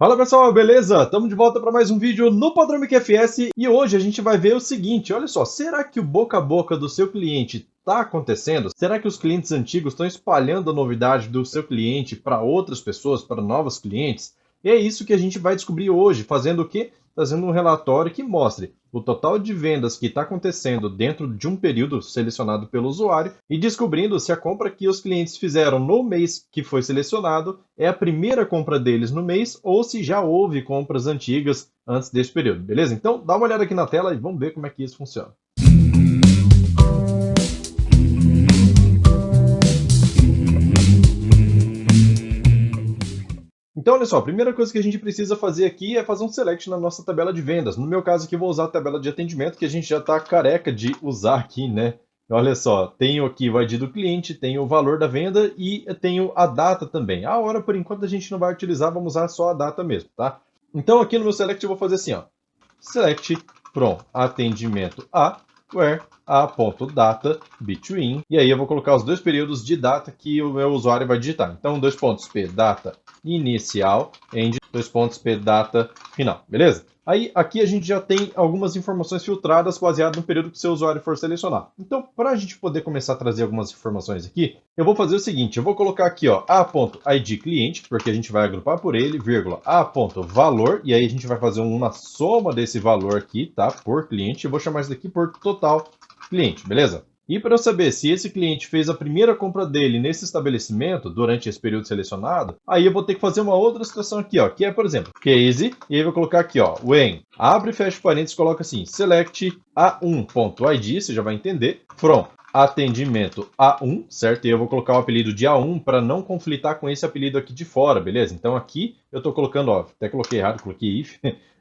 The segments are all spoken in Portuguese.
Fala pessoal, beleza? Estamos de volta para mais um vídeo no Padrão MQFS e hoje a gente vai ver o seguinte, olha só, será que o boca a boca do seu cliente está acontecendo? Será que os clientes antigos estão espalhando a novidade do seu cliente para outras pessoas, para novos clientes? E é isso que a gente vai descobrir hoje, fazendo o quê? Fazendo um relatório que mostre o total de vendas que está acontecendo dentro de um período selecionado pelo usuário e descobrindo se a compra que os clientes fizeram no mês que foi selecionado é a primeira compra deles no mês ou se já houve compras antigas antes desse período, beleza? Então dá uma olhada aqui na tela e vamos ver como é que isso funciona. Então, olha só, a primeira coisa que a gente precisa fazer aqui é fazer um select na nossa tabela de vendas. No meu caso aqui, vou usar a tabela de atendimento, que a gente já está careca de usar aqui, né? Olha só, tenho aqui o ID do cliente, tenho o valor da venda e tenho a data também. A hora, por enquanto, a gente não vai utilizar, vamos usar só a data mesmo, tá? Então, aqui no meu select, eu vou fazer assim, ó. Select from atendimento a, where a.data between, e aí eu vou colocar os dois períodos de data que o meu usuário vai digitar. Então, dois pontos p, data inicial, end, dois pontos p, data final, beleza? Aí, aqui a gente já tem algumas informações filtradas baseadas no período que seu usuário for selecionar. Então, para a gente poder começar a trazer algumas informações aqui, eu vou fazer o seguinte, eu vou colocar aqui, ó, a.id cliente, porque a gente vai agrupar por ele, vírgula, a.valor, e aí a gente vai fazer uma soma desse valor aqui, tá, por cliente, eu vou chamar isso daqui por total cliente, beleza? E para eu saber se esse cliente fez a primeira compra dele nesse estabelecimento, durante esse período selecionado, aí eu vou ter que fazer uma outra situação aqui, ó, que é, por exemplo, case, e aí eu vou colocar aqui, ó, when, abre e fecha parênteses, coloca assim, select a1.id, você já vai entender, from atendimento A1, certo? E eu vou colocar o apelido de A1 para não conflitar com esse apelido aqui de fora, beleza? Então aqui eu estou colocando, ó, até coloquei errado, coloquei if,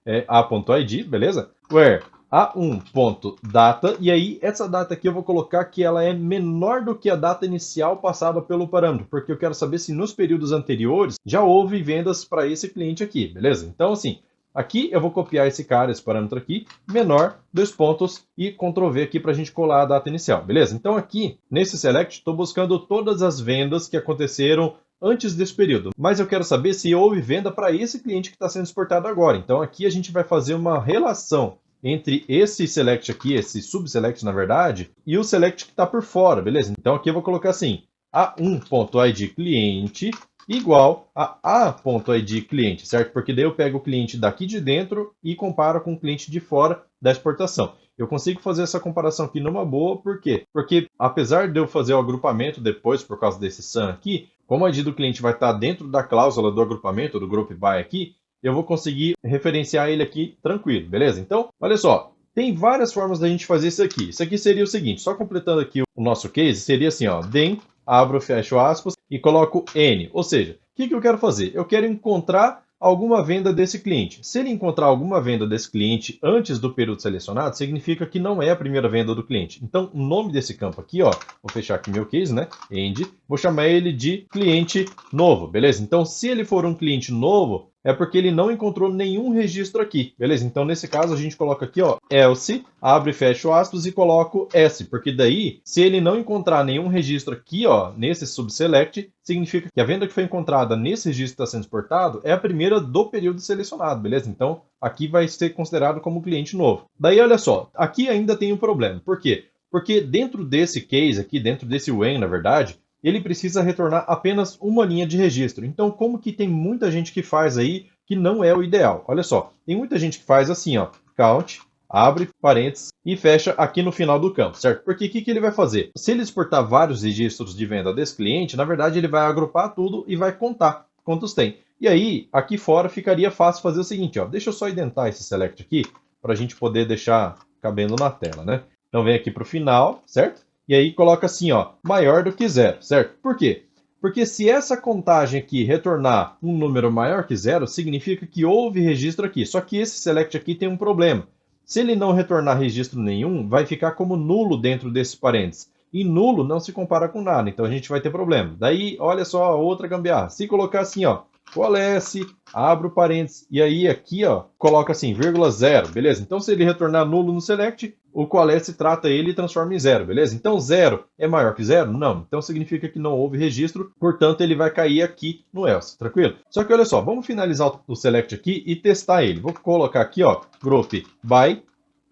é A.id, beleza? Where A1.data, e aí essa data aqui eu vou colocar que ela é menor do que a data inicial passada pelo parâmetro, porque eu quero saber se nos períodos anteriores já houve vendas para esse cliente aqui, beleza? Então assim, aqui eu vou copiar esse cara, esse parâmetro aqui, menor, dois pontos, e Ctrl V aqui para a gente colar a data inicial, beleza? Então aqui, nesse select, estou buscando todas as vendas que aconteceram antes desse período, mas eu quero saber se houve venda para esse cliente que está sendo exportado agora. Então aqui a gente vai fazer uma relação entre esse select aqui, esse subselect na verdade, e o select que está por fora, beleza? Então aqui eu vou colocar assim, a1.id cliente igual a a.id cliente, certo? Porque daí eu pego o cliente daqui de dentro e comparo com o cliente de fora da exportação. Eu consigo fazer essa comparação aqui numa boa, por quê? Porque apesar de eu fazer o agrupamento depois, por causa desse sum aqui, como a ID do cliente vai estar dentro da cláusula do agrupamento, do group by aqui, eu vou conseguir referenciar ele aqui tranquilo, beleza? Então, olha só, tem várias formas da gente fazer isso aqui. Isso aqui seria o seguinte, só completando aqui o nosso case, seria assim, ó, then, abro, fecho aspas, e coloco N. Ou seja, o que eu quero fazer? Eu quero encontrar alguma venda desse cliente. Se ele encontrar alguma venda desse cliente antes do período selecionado, significa que não é a primeira venda do cliente. Então, o nome desse campo aqui, ó, vou fechar aqui meu case, né? End, vou chamar ele de cliente novo, beleza? Então, se ele for um cliente novo, é porque ele não encontrou nenhum registro aqui, beleza? Então, nesse caso, a gente coloca aqui, ó, else, abre e fecha aspas e coloco S, porque daí, se ele não encontrar nenhum registro aqui, ó, nesse subselect, significa que a venda que foi encontrada nesse registro que está sendo exportado é a primeira do período selecionado, beleza? Então, aqui vai ser considerado como cliente novo. Daí, olha só, aqui ainda tem um problema. Por quê? Porque dentro desse case aqui, dentro desse when, na verdade, ele precisa retornar apenas uma linha de registro. Então, como que tem muita gente que faz aí que não é o ideal? Olha só, tem muita gente que faz assim, ó, count, abre parênteses e fecha aqui no final do campo, certo? Porque o que ele vai fazer? Se ele exportar vários registros de venda desse cliente, na verdade ele vai agrupar tudo e vai contar quantos tem. E aí, aqui fora ficaria fácil fazer o seguinte, ó, deixa eu só identar esse select aqui, para a gente poder deixar cabendo na tela, né? Então vem aqui para o final, certo? E aí coloca assim, ó, maior do que zero, certo? Por quê? Porque se essa contagem aqui retornar um número maior que zero, significa que houve registro aqui. Só que esse select aqui tem um problema. Se ele não retornar registro nenhum, vai ficar como nulo dentro desses parênteses. E nulo não se compara com nada, então a gente vai ter problema. Daí, olha só a outra gambiarra. Se colocar assim, ó, coalesce, abro parênteses, e aí aqui, ó, coloca assim, vírgula 0, beleza? Então, se ele retornar nulo no select, o coalesce trata ele e transforma em 0, beleza? Então, 0 é maior que 0? Não. Então, significa que não houve registro, portanto, ele vai cair aqui no else, tranquilo? Só que olha só, vamos finalizar o select aqui e testar ele. Vou colocar aqui, ó, group by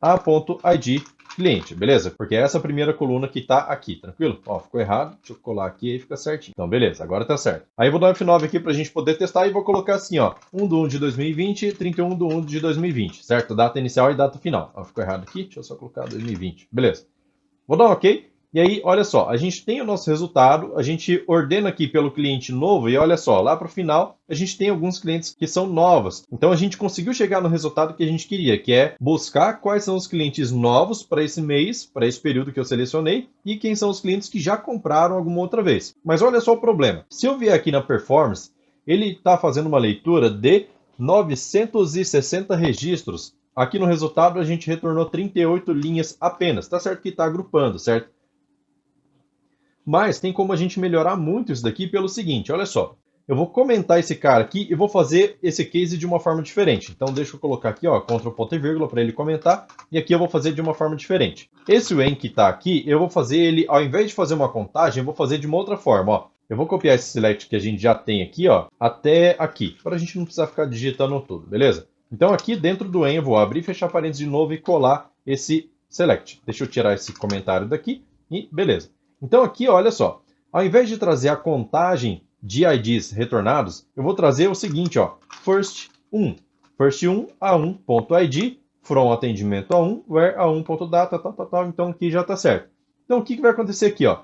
a.id cliente, beleza? Porque é essa primeira coluna que tá aqui, tranquilo? Ó, ficou errado, deixa eu colar aqui e fica certinho. Então, beleza, agora tá certo. Aí eu vou dar um F9 aqui pra gente poder testar e vou colocar assim, ó, 1/1 de 2020, 31/1 de 2020, certo? Data inicial e data final. Ó, ficou errado aqui, deixa eu só colocar 2020, beleza. Vou dar um OK. E aí, olha só, a gente tem o nosso resultado, a gente ordena aqui pelo cliente novo e olha só, lá para o final a gente tem alguns clientes que são novos. Então a gente conseguiu chegar no resultado que a gente queria, que é buscar quais são os clientes novos para esse mês, para esse período que eu selecionei, e quem são os clientes que já compraram alguma outra vez. Mas olha só o problema. Se eu vier aqui na performance, ele está fazendo uma leitura de 960 registros. Aqui no resultado a gente retornou 38 linhas apenas. Tá certo que está agrupando, certo? Mas tem como a gente melhorar muito isso daqui pelo seguinte, olha só. Eu vou comentar esse cara aqui e vou fazer esse case de uma forma diferente. Então deixa eu colocar aqui, ó, Ctrl ponto e vírgula para ele comentar. E aqui eu vou fazer de uma forma diferente. Esse when que está aqui, eu vou fazer ele, ao invés de fazer uma contagem, eu vou fazer de uma outra forma, ó. Eu vou copiar esse select que a gente já tem aqui, ó, até aqui, para a gente não precisar ficar digitando tudo, beleza? Então aqui dentro do when eu vou abrir e fechar parênteses de novo e colar esse select. Deixa eu tirar esse comentário daqui e beleza. Então aqui, olha só, ao invés de trazer a contagem de IDs retornados, eu vou trazer o seguinte, ó, first1. First1 a1.id, from atendimento a1, where a1.data, tal. Então aqui já está certo. Então o que vai acontecer aqui, ó?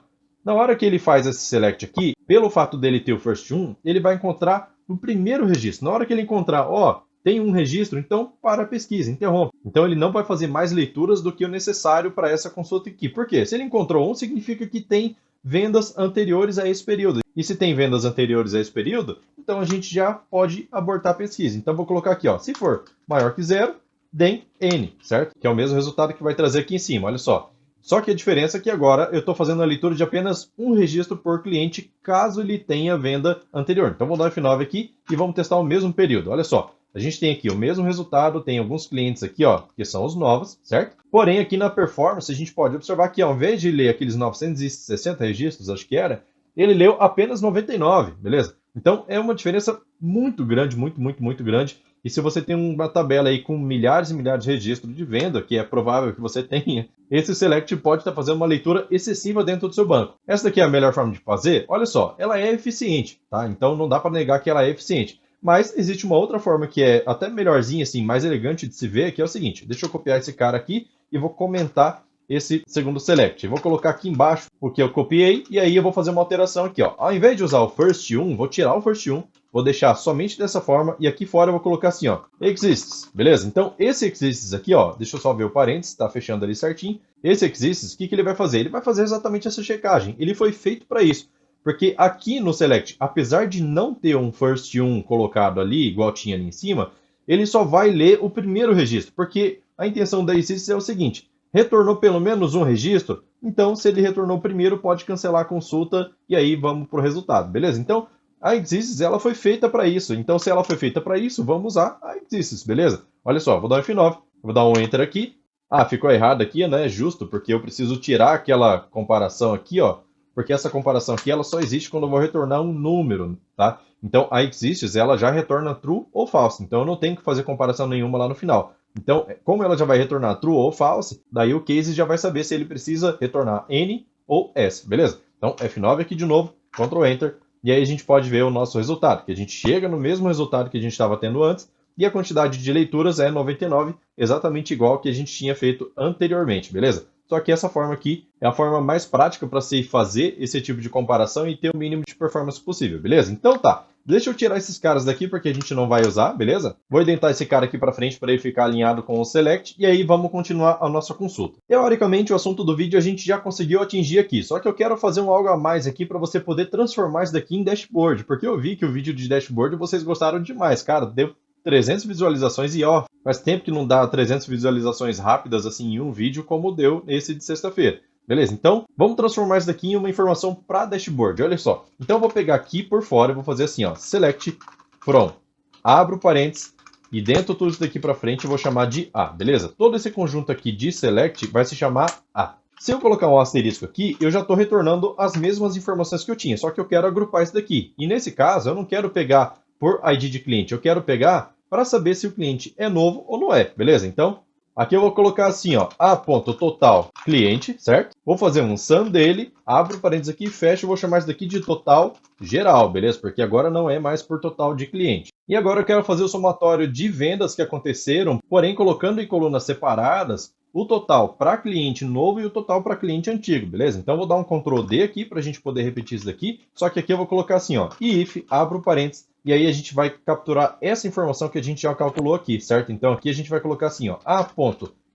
Na hora que ele faz esse select aqui, pelo fato dele ter o first1, ele vai encontrar o primeiro registro. Na hora que ele encontrar, ó, tem um registro, então para a pesquisa, interrompe. Então ele não vai fazer mais leituras do que o necessário para essa consulta aqui. Por quê? Se ele encontrou um, significa que tem vendas anteriores a esse período. E se tem vendas anteriores a esse período, então a gente já pode abortar a pesquisa. Então vou colocar aqui, ó, se for maior que 0, then N, certo? Que é o mesmo resultado que vai trazer aqui em cima, olha só. Só que a diferença é que agora eu estou fazendo a leitura de apenas um registro por cliente, caso ele tenha venda anterior. Então vou dar F9 aqui e vamos testar o mesmo período. Olha só, a gente tem aqui o mesmo resultado, tem alguns clientes aqui, ó, que são os novos, certo? Porém, aqui na performance, a gente pode observar que ao invés de ler aqueles 960 registros, acho que era, ele leu apenas 99, beleza? Então é uma diferença muito grande, muito grande. E se você tem uma tabela aí com milhares e milhares de registros de venda, que é provável que você tenha, esse select pode estar fazendo uma leitura excessiva dentro do seu banco. Essa daqui é a melhor forma de fazer? Olha só, ela é eficiente, tá? Então não dá para negar que ela é eficiente. Mas existe uma outra forma que é até melhorzinha, assim, mais elegante de se ver, que é o seguinte. Deixa eu copiar esse cara aqui e vou comentar esse segundo select. Eu vou colocar aqui embaixo o que eu copiei e aí eu vou fazer uma alteração aqui, ó. Ao invés de usar o first1, vou tirar o first1, vou deixar somente dessa forma e aqui fora eu vou colocar assim, ó, exists, beleza? Então esse exists aqui, ó, deixa eu só ver o parênteses, tá fechando ali certinho. Esse exists, o que ele vai fazer? Ele vai fazer exatamente essa checagem. Ele foi feito para isso. Porque aqui no select, apesar de não ter um first1 colocado ali, igual tinha ali em cima, ele só vai ler o primeiro registro, porque a intenção da exists é o seguinte, retornou pelo menos um registro, então se ele retornou o primeiro, pode cancelar a consulta e aí vamos para o resultado, beleza? Então a exists ela foi feita para isso, então se ela foi feita para isso, vamos usar a exists, beleza? Olha só, vou dar um F9, vou dar um Enter aqui, ficou errado aqui, né? Justo, porque eu preciso tirar aquela comparação aqui, ó, porque essa comparação aqui ela só existe quando eu vou retornar um número, tá? Então a exists ela já retorna true ou false, então eu não tenho que fazer comparação nenhuma lá no final. Então, como ela já vai retornar true ou false, daí o case já vai saber se ele precisa retornar N ou S, beleza? Então F9 aqui de novo, Ctrl Enter, e aí a gente pode ver o nosso resultado, que a gente chega no mesmo resultado que a gente estava tendo antes, e a quantidade de leituras é 99, exatamente igual que a gente tinha feito anteriormente, beleza? Só que essa forma aqui é a forma mais prática para se fazer esse tipo de comparação e ter o mínimo de performance possível, beleza? Então tá, deixa eu tirar esses caras daqui porque a gente não vai usar, beleza? Vou identar esse cara aqui para frente para ele ficar alinhado com o select e aí vamos continuar a nossa consulta. Teoricamente o assunto do vídeo a gente já conseguiu atingir aqui, só que eu quero fazer algo a mais aqui para você poder transformar isso daqui em dashboard, porque eu vi que o vídeo de dashboard vocês gostaram demais, cara, deu 300 visualizações e ó, faz tempo que não dá 300 visualizações rápidas assim em um vídeo como deu esse de sexta-feira. Beleza? Então, vamos transformar isso daqui em uma informação para dashboard. Olha só. Então, eu vou pegar aqui por fora e vou fazer assim, ó, select from, abro parênteses, e dentro tudo isso daqui para frente eu vou chamar de A, beleza? Todo esse conjunto aqui de select vai se chamar A. Se eu colocar um asterisco aqui, eu já estou retornando as mesmas informações que eu tinha, só que eu quero agrupar isso daqui. E nesse caso, eu não quero pegar por ID de cliente, eu quero pegar para saber se o cliente é novo ou não é, beleza? Então, aqui eu vou colocar assim, ó, A.total cliente, certo? Vou fazer um sum dele, abro parênteses aqui, fecho, vou chamar isso daqui de total geral, beleza? Porque agora não é mais por total de cliente. E agora eu quero fazer o somatório de vendas que aconteceram, porém colocando em colunas separadas o total para cliente novo e o total para cliente antigo, beleza? Então eu vou dar um Ctrl D aqui para a gente poder repetir isso daqui, só que aqui eu vou colocar assim, ó, if, abro parênteses, e aí a gente vai capturar essa informação que a gente já calculou aqui, certo? Então aqui a gente vai colocar assim, ó,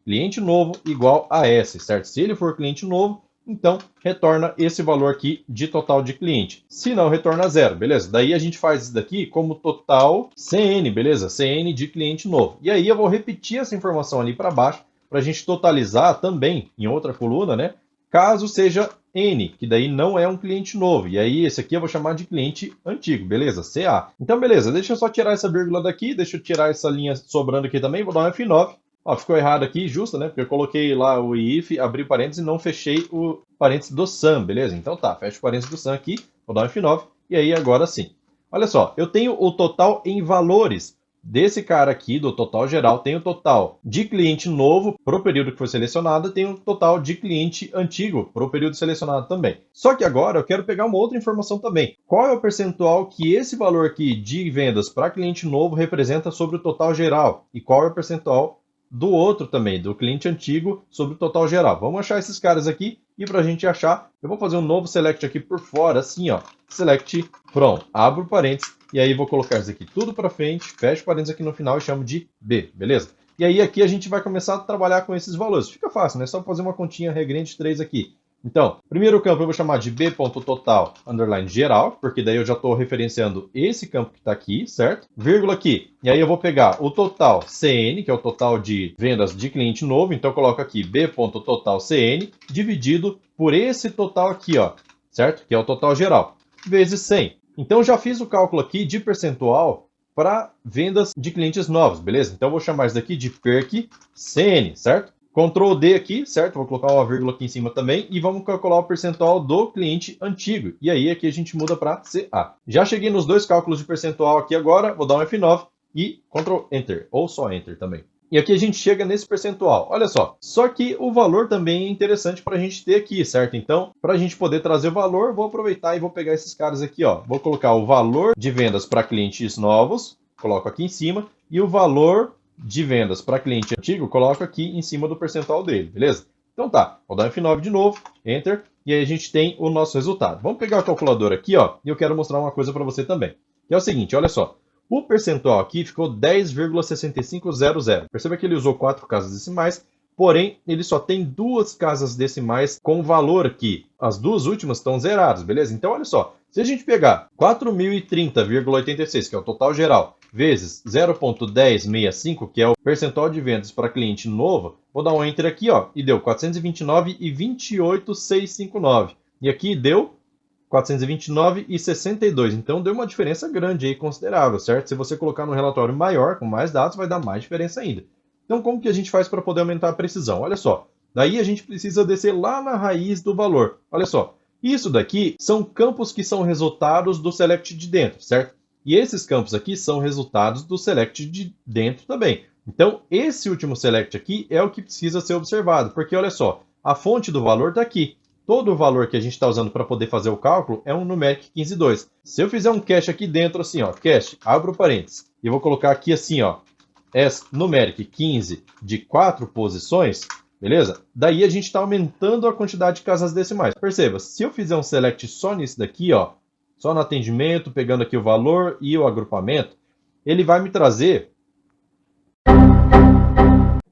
cliente novo igual a S, certo? Se ele for cliente novo, então retorna esse valor aqui de total de cliente. Se não, retorna zero, beleza? Daí a gente faz isso daqui como total CN, beleza? CN de cliente novo. E aí eu vou repetir essa informação ali para baixo, para a gente totalizar também em outra coluna, né? Caso seja N, que daí não é um cliente novo. E aí esse aqui eu vou chamar de cliente antigo, beleza? CA. Então, beleza, deixa eu só tirar essa vírgula daqui, deixa eu tirar essa linha sobrando aqui também, vou dar um F9. Ó, ficou errado aqui, justo, né? Porque eu coloquei lá o if, abri parênteses e não fechei o parênteses do sum, beleza? Então tá, fecho o parênteses do sum aqui, vou dar um F9, e aí agora sim. Olha só, eu tenho o total em valores desse cara aqui, do total geral, tem o total de cliente novo para o período que foi selecionado, tem o total de cliente antigo para o período selecionado também. Só que agora eu quero pegar uma outra informação também. Qual é o percentual que esse valor aqui de vendas para cliente novo representa sobre o total geral? E qual é o percentual do outro também, do cliente antigo, sobre o total geral? Vamos achar esses caras aqui, e para a gente achar, eu vou fazer um novo select aqui por fora, assim, ó, select from, abro parênteses, e aí vou colocar isso aqui tudo para frente, fecho parênteses aqui no final e chamo de B, beleza? E aí aqui a gente vai começar a trabalhar com esses valores. Fica fácil, né? É só fazer uma continha regrente de 3 aqui. Então, primeiro campo eu vou chamar de b.total underline geral, porque daí eu já estou referenciando esse campo que está aqui, certo? Vírgula aqui. E aí eu vou pegar o total CN, que é o total de vendas de cliente novo. Então eu coloco aqui b.total CN dividido por esse total aqui, ó, certo? Que é o total geral, vezes 100. Então eu já fiz o cálculo aqui de percentual para vendas de clientes novos, beleza? Então eu vou chamar isso daqui de perc CN, certo? Ctrl D aqui, certo? Vou colocar uma vírgula aqui em cima também e vamos calcular o percentual do cliente antigo. E aí aqui a gente muda para CA. Já cheguei nos dois cálculos de percentual aqui agora, vou dar um F9 e Ctrl Enter, ou só Enter também. E aqui a gente chega nesse percentual. Olha só que o valor também é interessante para a gente ter aqui, certo? Então, para a gente poder trazer o valor, vou aproveitar e vou pegar esses caras aqui, ó. Vou colocar o valor de vendas para clientes novos, coloco aqui em cima, e o valor de vendas para cliente antigo, coloco aqui em cima do percentual dele, beleza? Então tá, vou dar F9 de novo, Enter, e aí a gente tem o nosso resultado. Vamos pegar a calculadora aqui, ó, e eu quero mostrar uma coisa para você também. Que é o seguinte, olha só. O percentual aqui ficou 10,6500. Perceba que ele usou 4 casas decimais, porém ele só tem 2 casas decimais com valor aqui. As duas últimas estão zeradas, beleza? Então olha só, se a gente pegar 4.030,86, que é o total geral, vezes 0,1065, que é o percentual de vendas para cliente novo, vou dar um Enter aqui, ó, e deu 429,28659. E aqui deu 429,62. Então deu uma diferença grande aí, considerável, certo? Se você colocar no relatório maior, com mais dados, vai dar mais diferença ainda. Então como que a gente faz para poder aumentar a precisão? Olha só, daí a gente precisa descer lá na raiz do valor. Olha só, isso daqui são campos que são resultados do select de dentro, certo? E esses campos aqui são resultados do select de dentro também. Então esse último select aqui é o que precisa ser observado, porque olha só, a fonte do valor está aqui. Todo o valor que a gente está usando para poder fazer o cálculo é um numeric 15,2. Se eu fizer um cache aqui dentro, assim, ó, cache, abro parênteses, e vou colocar aqui assim, ó, as numeric 15 de 4 posições, beleza? Daí a gente está aumentando a quantidade de casas decimais. Perceba, se eu fizer um select só nisso daqui, ó, só no atendimento, pegando aqui o valor e o agrupamento, ele vai me trazer...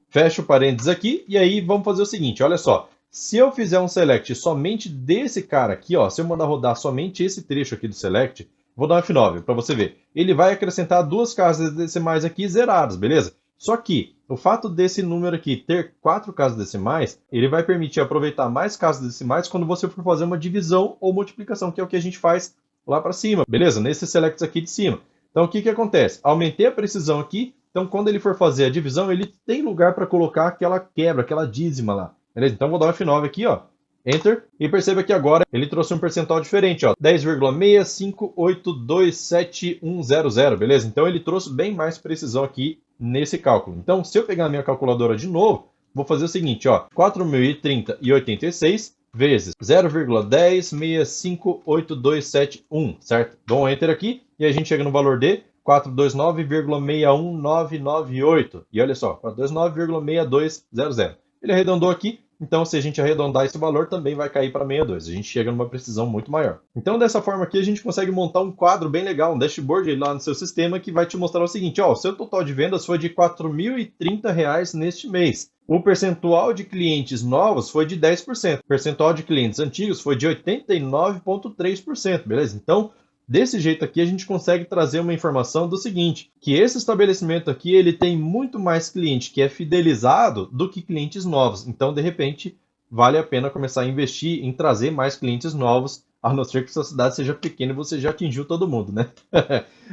Fecho o parênteses aqui, e aí vamos fazer o seguinte, olha só. Se eu fizer um select somente desse cara aqui, ó, se eu mandar rodar somente esse trecho aqui do select, vou dar um F9 para você ver. Ele vai acrescentar 2 casas decimais aqui zeradas, beleza? Só que o fato desse número aqui ter 4 casas decimais, ele vai permitir aproveitar mais casas decimais quando você for fazer uma divisão ou multiplicação, que é o que a gente faz lá para cima, beleza? Nesses selects aqui de cima. Então, o que que acontece? Aumentei a precisão aqui, então quando ele for fazer a divisão, ele tem lugar para colocar aquela quebra, aquela dízima lá. Beleza? Então, vou dar um F9 aqui, ó. Enter. E perceba que agora ele trouxe um percentual diferente, ó. 10,65827,100, beleza? Então, ele trouxe bem mais precisão aqui nesse cálculo. Então, se eu pegar a minha calculadora de novo, vou fazer o seguinte, ó. 4.030,86 vezes 0,1065827,1, certo? Dou um Enter aqui e a gente chega no valor de 429,61998. E olha só, 429,6200. Ele arredondou aqui, então se a gente arredondar esse valor também vai cair para 62. A gente chega numa precisão muito maior. Então dessa forma aqui a gente consegue montar um quadro bem legal, um dashboard lá no seu sistema que vai te mostrar o seguinte, ó, o seu total de vendas foi de R$ 4.030 neste mês. O percentual de clientes novos foi de 10%. O percentual de clientes antigos foi de 89,3%, beleza? Então, desse jeito aqui, a gente consegue trazer uma informação do seguinte, que esse estabelecimento aqui, ele tem muito mais cliente que é fidelizado do que clientes novos. Então, de repente, vale a pena começar a investir em trazer mais clientes novos, a não ser que sua cidade seja pequena e você já atingiu todo mundo, né?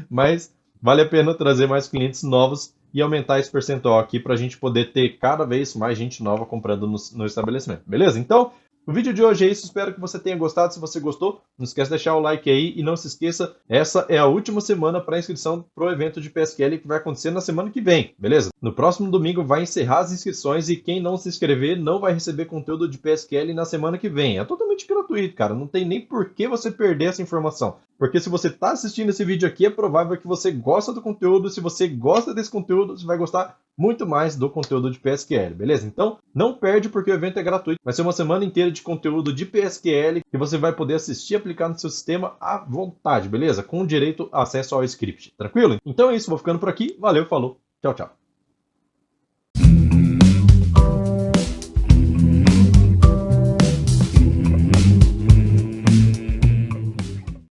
Mas vale a pena trazer mais clientes novos e aumentar esse percentual aqui para a gente poder ter cada vez mais gente nova comprando no estabelecimento, beleza? Então, o vídeo de hoje é isso, espero que você tenha gostado. Se você gostou, não esquece de deixar o like aí e não se esqueça, essa é a última semana para inscrição para o evento de PSQL que vai acontecer na semana que vem, beleza? No próximo domingo vai encerrar as inscrições e quem não se inscrever não vai receber conteúdo de PSQL na semana que vem. É totalmente gratuito, cara, não tem nem por que você perder essa informação. Porque se você está assistindo esse vídeo aqui, é provável que você gosta do conteúdo. Se você gosta desse conteúdo, você vai gostar muito mais do conteúdo de PSQL, beleza? Então, não perde porque o evento é gratuito. Vai ser uma semana inteira de conteúdo de PSQL que você vai poder assistir e aplicar no seu sistema à vontade, beleza? Com direito a acesso ao script, tranquilo? Então é isso, vou ficando por aqui. Valeu, falou, tchau, tchau.